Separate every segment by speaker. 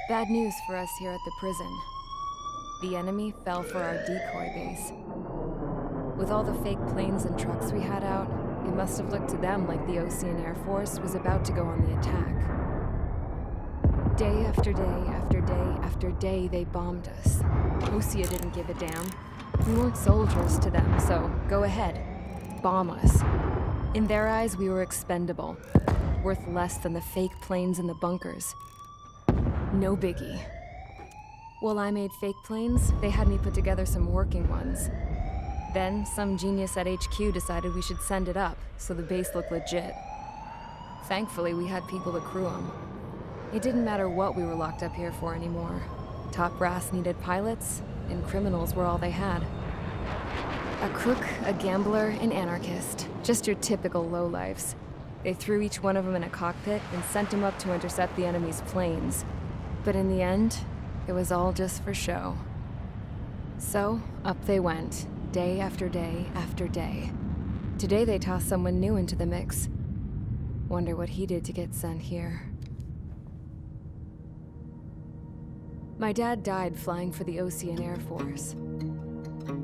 Speaker 1: Bad news for us here at the prison. The enemy fell for our decoy base. With all the fake planes and trucks we had out, it must have looked to them like the Ocean Air Force was about to go on the attack. Day after day after day after day, they bombed us. Osea didn't give a damn. We weren't soldiers to them, so go ahead. Bomb us. In their eyes, we were expendable. Worth less than the fake planes in the bunkers. No biggie. While I made fake planes, they had me put together some working ones. Then, some genius at HQ decided we should send it up, so the base looked legit. Thankfully, we had people to crew them. It didn't matter what we were locked up here for anymore. Top brass needed pilots, and criminals were all they had. A crook, a gambler, an anarchist. Just your typical lowlifes. They threw each one of them in a cockpit and sent them up to intercept the enemy's planes. But in the end, it was all just for show. So, up they went, day after day after day. Today they tossed someone new into the mix. Wonder what he did to get sent here. My dad died flying for the Ocean Air Force.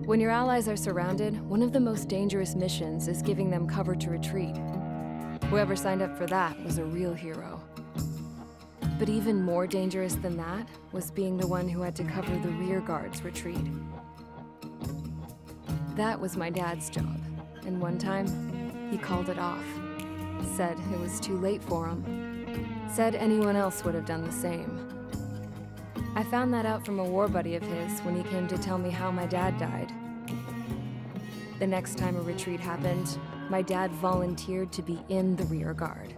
Speaker 1: When your allies are surrounded, one of the most dangerous missions is giving them cover to retreat. Whoever signed up for that was a real hero. But even more dangerous than that was being the one who had to cover the rear guard's retreat. That was my dad's job, and one time, he called it off. Said it was too late for him. Said anyone else would have done the same. I found that out from a war buddy of his when he came to tell me how my dad died. The next time a retreat happened, my dad volunteered to be in the rear guard.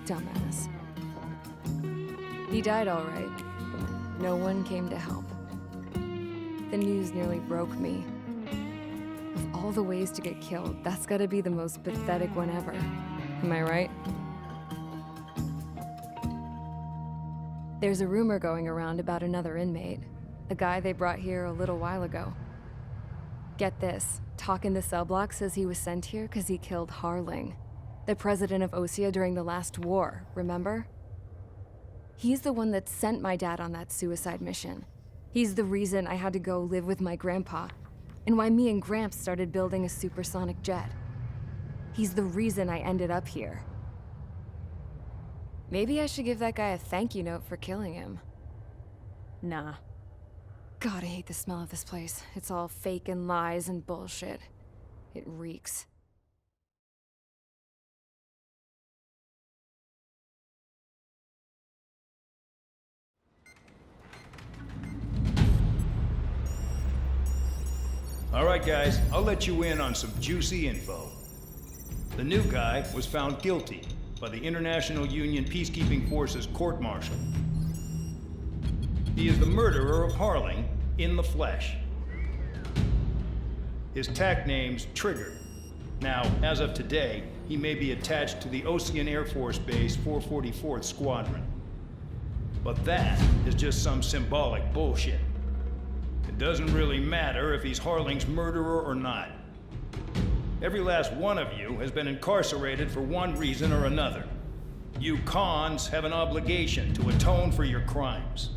Speaker 1: Dumbass. He died all right. No one came to help. The news nearly broke me. Of all the ways to get killed, that's gotta be the most pathetic one ever. Am I right? There's a rumor going around about another inmate. A guy they brought here a little while ago. Get this, talk in the cell block says he was sent here because he killed Harling, the president of Osea during the last war, remember? He's the one that sent my dad on that suicide mission. He's the reason I had to go live with my grandpa, and why me and Gramps started building a supersonic jet. He's the reason I ended up here. Maybe I should give that guy a thank you note for killing him. Nah. God, I hate the smell of this place. It's all fake and lies and bullshit. It reeks.
Speaker 2: All right, guys, I'll let you in on some juicy info. The new guy was found guilty by the International Union Peacekeeping Forces court-martial. He is the murderer of Harling in the flesh. His TAC name's Trigger. Now, as of today, he may be attached to the Ocean Air Force Base 444th Squadron. But that is just some symbolic bullshit. It doesn't really matter if he's Harling's murderer or not. Every last one of you has been incarcerated for one reason or another. You cons have an obligation to atone for your crimes.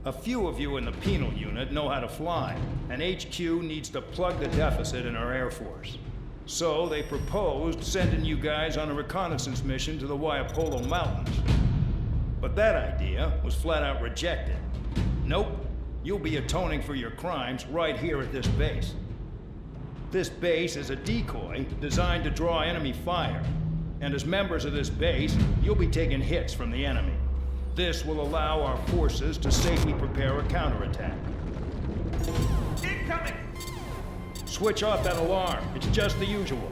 Speaker 2: A few of you in the penal unit know how to fly, and HQ needs to plug the deficit in our Air Force. So they proposed sending you guys on a reconnaissance mission to the Waiapolo Mountains. But that idea was flat out rejected. Nope, you'll be atoning for your crimes right here at this base. This base is a decoy designed to draw enemy fire, and as members of this base, you'll be taking hits from the enemy. This will allow our forces to safely prepare a counterattack.
Speaker 3: Incoming!
Speaker 2: Switch off that alarm. It's just the usual.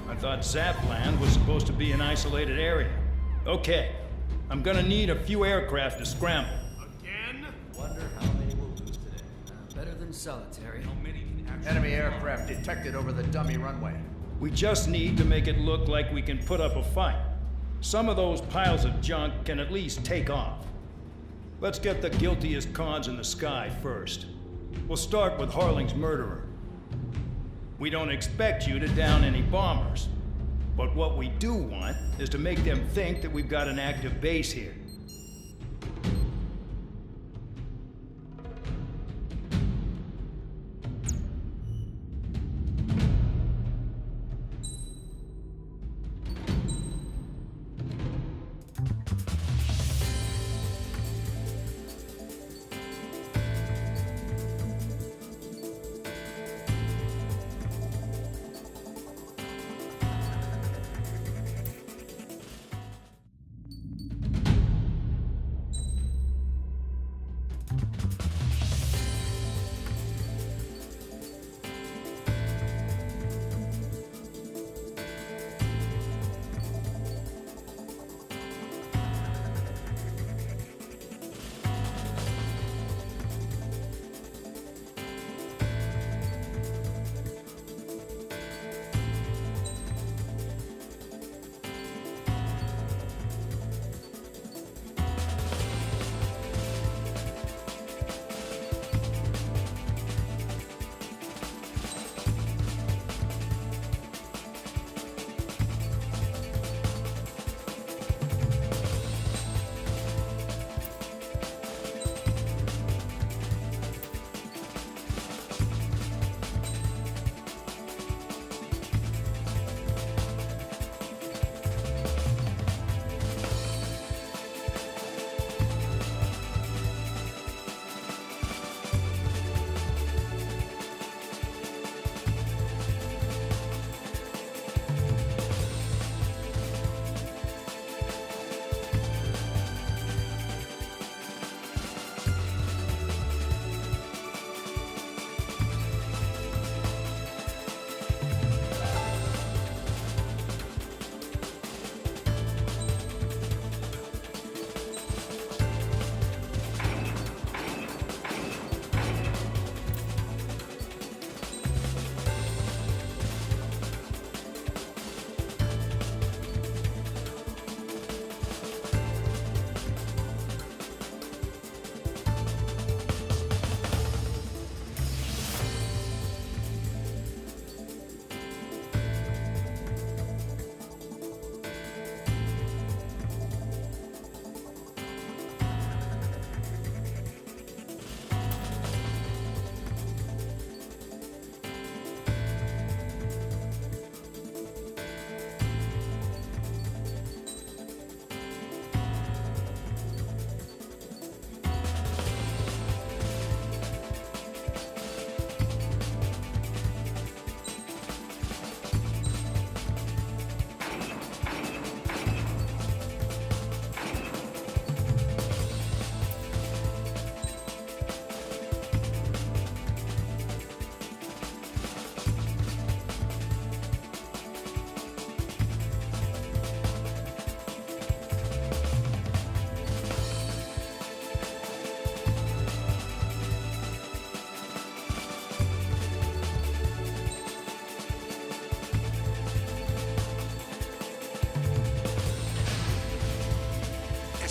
Speaker 2: I thought Zapland was supposed to be an isolated area. Okay, I'm gonna need a few aircraft to scramble.
Speaker 3: Again?
Speaker 4: Wonder how many we'll lose today. Better than solitary.
Speaker 3: How many can actually...
Speaker 5: Enemy aircraft detected over the dummy runway.
Speaker 2: We just need to make it look like we can put up a fight. Some of those piles of junk can at least take off. Let's get the guiltiest cons in the sky first. We'll start with Harling's murderer. We don't expect you to down any bombers, but what we do want is to make them think that we've got an active base here.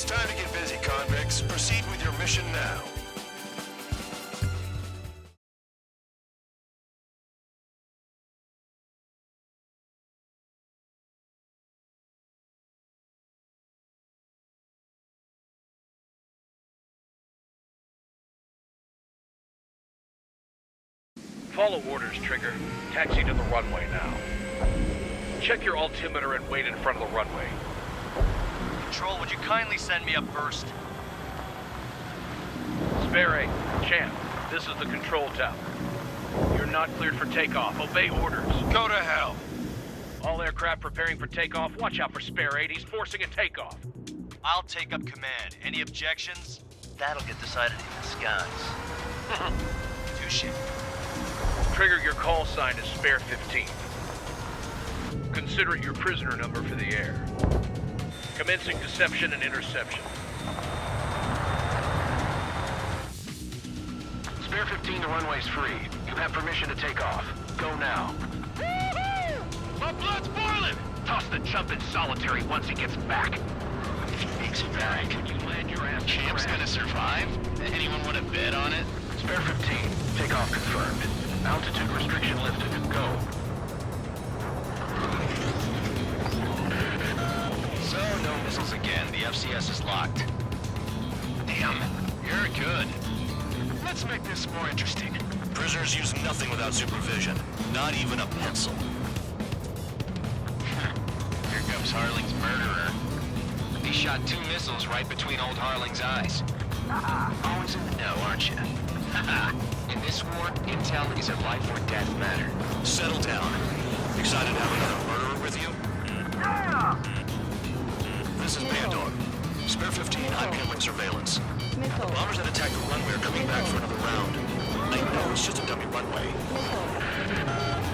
Speaker 3: It's time to get busy, convicts. Proceed with your mission now.
Speaker 6: Follow orders, Trigger. Taxi to the runway now. Check your altimeter and wait in front of the runway.
Speaker 7: Control, would you kindly send me up first?
Speaker 6: Spare 8, Champ, this is the control tower. You're not cleared for takeoff. Obey orders.
Speaker 3: Go to hell.
Speaker 6: All aircraft preparing for takeoff. Watch out for Spare 8. He's forcing a takeoff.
Speaker 7: I'll take up command. Any objections? That'll get decided in the skies. Touche.
Speaker 6: Trigger, your call sign is Spare 15. Consider it your prisoner number for the air. Commencing deception and interception. Spare 15, the runway's free. You have permission to take off. Go now. My blood's boiling! Toss the chump in solitary once he gets back. If he makes it back, you land your ass. Champ's gonna survive? Anyone want to bet on it? Spare 15, takeoff confirmed. Altitude restriction lifted. Go.
Speaker 7: So, no missiles again. The FCS is locked. Damn, you're good.
Speaker 3: Let's make this more interesting. Prisoners use nothing without supervision. Not even a pencil.
Speaker 7: Here comes Harling's murderer. He shot 2 missiles right between old Harling's eyes. Always in the know, aren't you? In this war, intel is a life or death matter.
Speaker 3: Settle down. Excited to have another murderer with you? This is Bandog. Spare 15, I'm handling surveillance. The bombers that attacked the runway are coming back for another round. I know it's just a dummy runway.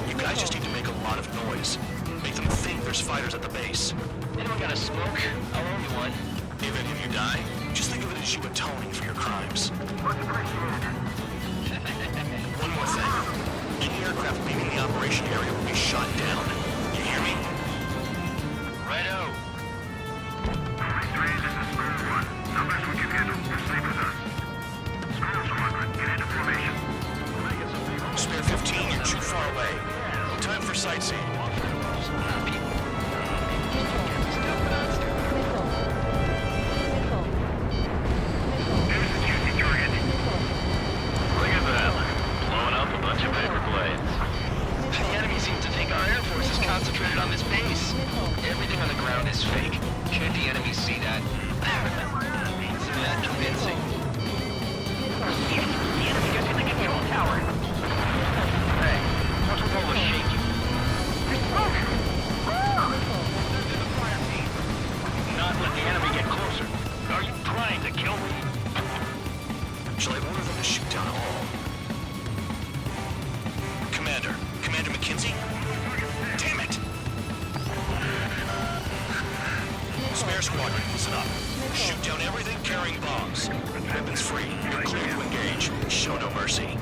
Speaker 3: You guys just need to make a lot of noise. Make them think there's fighters at the base.
Speaker 7: Anyone got a smoke? I'll owe you one.
Speaker 3: If any of you die, just think of it as you atoning for your crimes. One more thing. Any aircraft leaving the operation area will be shot down. You hear me?
Speaker 7: Righto.
Speaker 8: This is Squirrel 1. Numbers we can handle. Stay with us. Squirrel Squadron, get into formation.
Speaker 3: Spare 15, you're too far away. Time for sightseeing.
Speaker 7: Concentrated on this base. Everything on the ground is fake. Can't the enemy see that? Isn't that convincing? The enemy gets in the control tower. Hey, what's with all the shaking? There's smoke! Not let the enemy get closer. Are you trying to kill me?
Speaker 3: Shall I order them to shoot down all? Commander McKenzie? Damn it! Spare squadron, listen up. Shoot down everything carrying bombs. Weapons free. You're clear to engage. Show no mercy.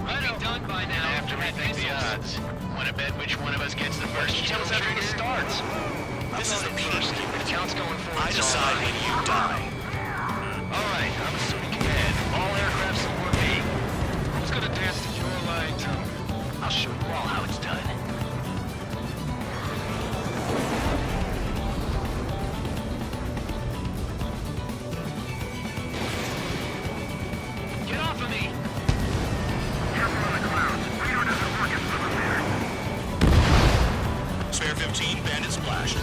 Speaker 7: I'd be done by now. After we think the odds. Want to bet which one of us gets the first kill after it starts?
Speaker 3: This is the peace.
Speaker 7: The count's going forward.
Speaker 3: I decide when you die.
Speaker 7: All right, I'm assuming command. All aircraft support me. Who's gonna dance to your line, Tom? I'll show you all how it's done. Get off of me!
Speaker 8: Careful on the clouds. Radar doesn't work as well up there.
Speaker 3: Spare 15, bandit splashed.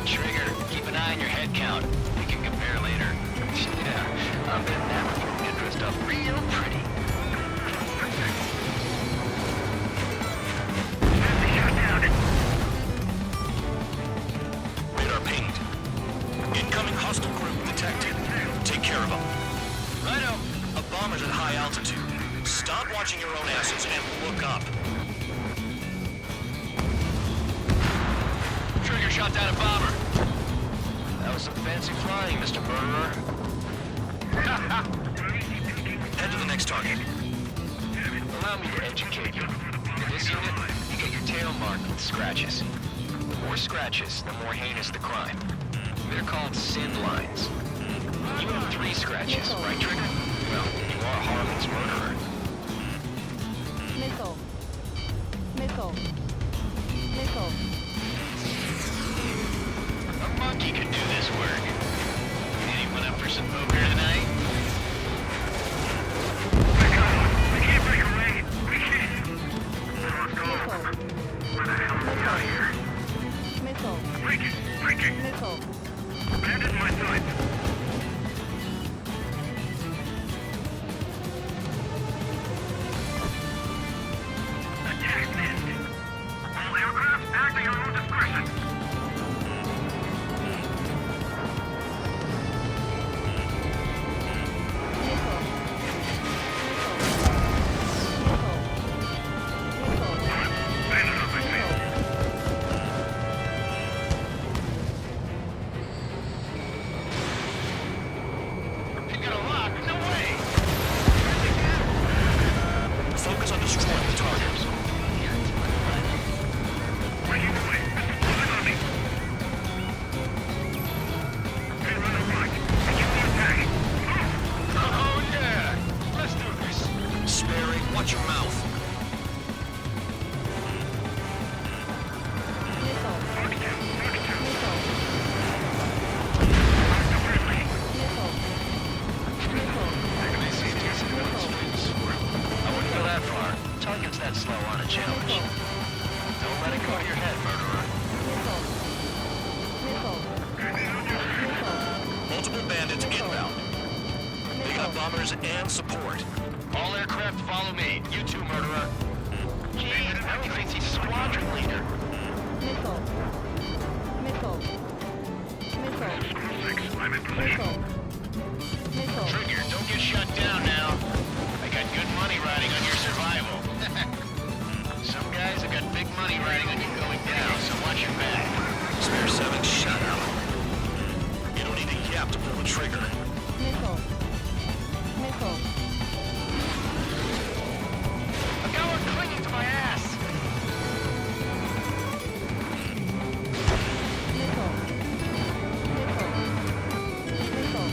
Speaker 7: Trigger, keep an eye on your head count. We can compare later. Yeah, I'm betting that we can get dressed up real pretty.
Speaker 3: Radar pinged. Incoming hostile group detected. Take care of them.
Speaker 7: Righto.
Speaker 3: A bomber's at high altitude. Stop watching your own asses and look up.
Speaker 7: Trigger shot down a bomber. That was some fancy flying, Mr. Murderer.
Speaker 3: Head to the next target.
Speaker 7: Allow me to educate you. In this unit, you get your tail marked with scratches. The more scratches, the more heinous the crime. They're called sin lines. You have 3 scratches, right, Trigger? Well, you are Harlan's murderer.
Speaker 1: Missile. Missile. Missile.
Speaker 7: A monkey could do this work. Anyone up for some poker tonight?
Speaker 8: We can't break away. We can't. Let's go. Where the hell are we out here?
Speaker 1: Missile.
Speaker 8: Break it. Break it.
Speaker 1: Missile.
Speaker 8: Abandon my sight. Attack missed. All aircraft act at your own discretion. Bandit on my tail.
Speaker 7: You got a lock? No way!
Speaker 3: Focus on destroying the targets.
Speaker 8: Breaking away. Moving on me. Hey, run and right. And you will attack.
Speaker 7: Oh yeah! Let's do this.
Speaker 3: Sperry, watch your mouth.
Speaker 7: I wouldn't go that far. Target's that slow on a challenge. Don't let it go to your head, murderer.
Speaker 3: Multiple bandits inbound. They got bombers and support.
Speaker 7: All aircraft follow me. You too, murderer. Gee, now he thinks he's squadron leader.
Speaker 1: Missile. Missile. Missile.
Speaker 8: I'm in position.
Speaker 1: Missile.
Speaker 7: Trigger, don't get shut down now. I got good money riding on your survival. Some guys have got big money riding on you going down, so watch your back.
Speaker 3: Spare 7, shut up. You don't need a yap to pull the trigger.
Speaker 1: Missile. Missile.
Speaker 7: I've got one clinging to my ass.
Speaker 1: Missile. Missile. Missile.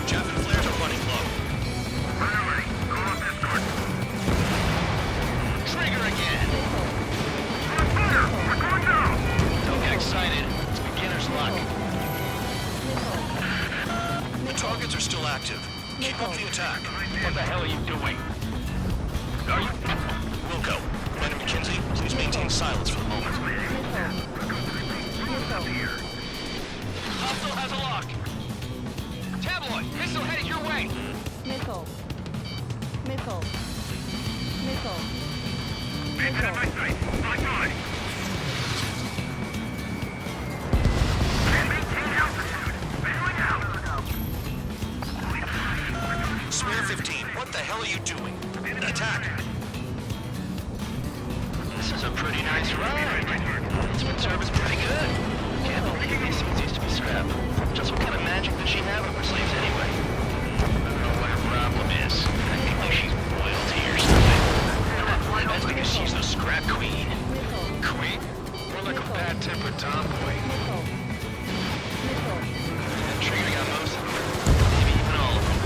Speaker 3: Chaff and flares are running low.
Speaker 8: Finally, go off escort.
Speaker 7: Trigger again.
Speaker 8: On fire! We're going down!
Speaker 7: Don't get excited. It's beginner's luck.
Speaker 3: The targets are still active. Keep up the attack.
Speaker 7: What the hell are you doing? Are you...
Speaker 3: Wilco, Commander McKenzie, please maintain silence for the moment.
Speaker 7: Hostile has a lock. Tabloid, missile headed your way.
Speaker 1: Missile. Missile. Missile.
Speaker 8: Bandit in my sight. My God! Maintain altitude. Bailing out.
Speaker 3: Spare 15, what the hell are you doing? Attack!
Speaker 7: This is a pretty nice ride. It's been service pretty good. Can't believe these things used to be scrap. Just what kind of magic does she have up her sleeves anyway? I don't know what her problem is. I think like she's royalty or something. That's because she's the scrap queen. Queen? More like a bad-tempered tomboy. Trigger got most of them. Maybe even all of them.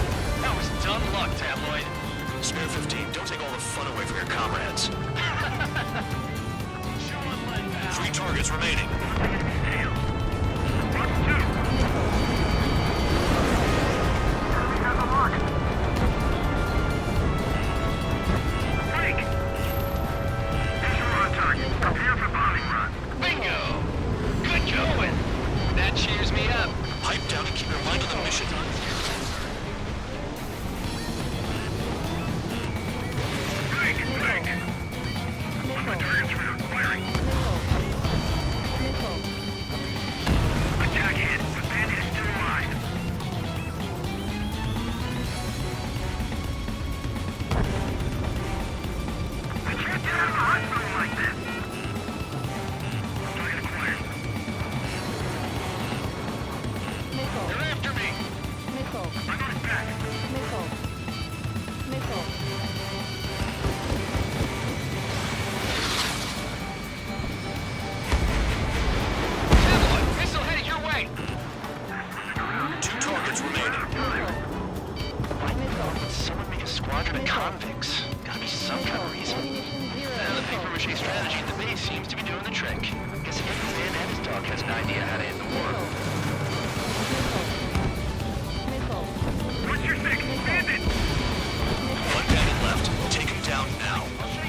Speaker 7: That was dumb luck, Tabloid.
Speaker 3: Spare 15, don't take all the fun away from your comrades. 3 targets remaining.
Speaker 7: Bingo! Good going! That cheers me up.
Speaker 3: Pipe down and keep your mind on the mission.
Speaker 6: idea how to end the war.
Speaker 8: What's your six? Bandit!
Speaker 3: One bandit left. Take him down now.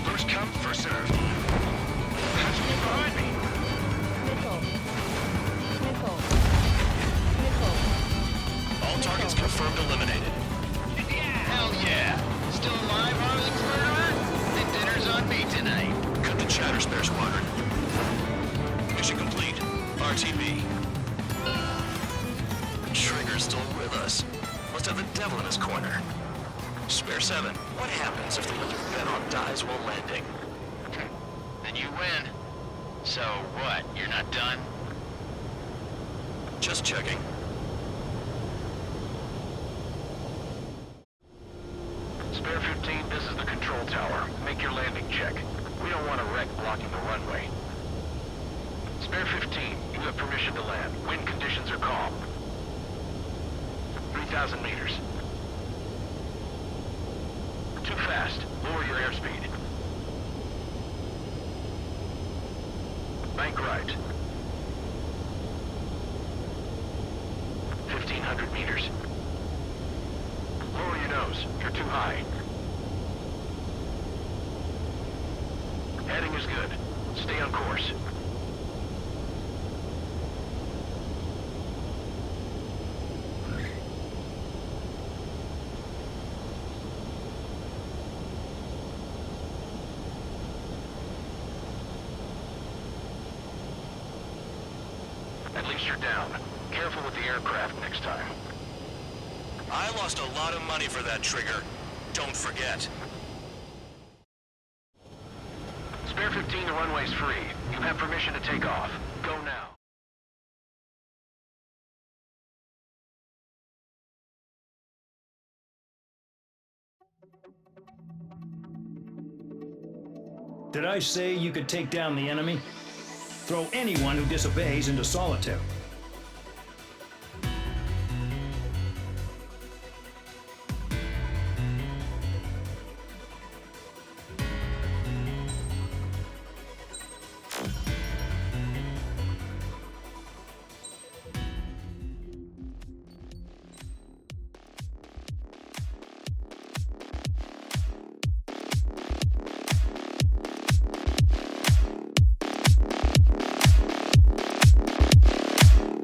Speaker 6: First come, first served.
Speaker 8: How's he behind me?
Speaker 3: All targets confirmed eliminated.
Speaker 6: Hell yeah! Still alive, Harling's murderer? Then dinner's on me tonight.
Speaker 3: Cut the chatter, Spare Squadron. Mission complete. RTB. Trigger's still with us. Must have the devil in his corner. Spare 7, what happens if the other Venom dies while landing?
Speaker 6: Then you win. So what, you're not done?
Speaker 3: Just checking.
Speaker 6: Spare 15, this is the control tower. Make your landing check. We don't want a wreck blocking the runway. Spare 15, you have permission to land. Wind conditions are calm. 3,000 meters. Too fast. Lower your airspeed. Bank right. 1,500 meters. Lower your nose. You're too high. Heading is good. Stay on course. At least you're down. Careful with the aircraft next time.
Speaker 3: I lost a lot of money for that trigger. Don't forget.
Speaker 6: Spare 15, the runway's free. You have permission to take off. Go now.
Speaker 2: Did I say you could take down the enemy? Throw anyone who disobeys into solitary.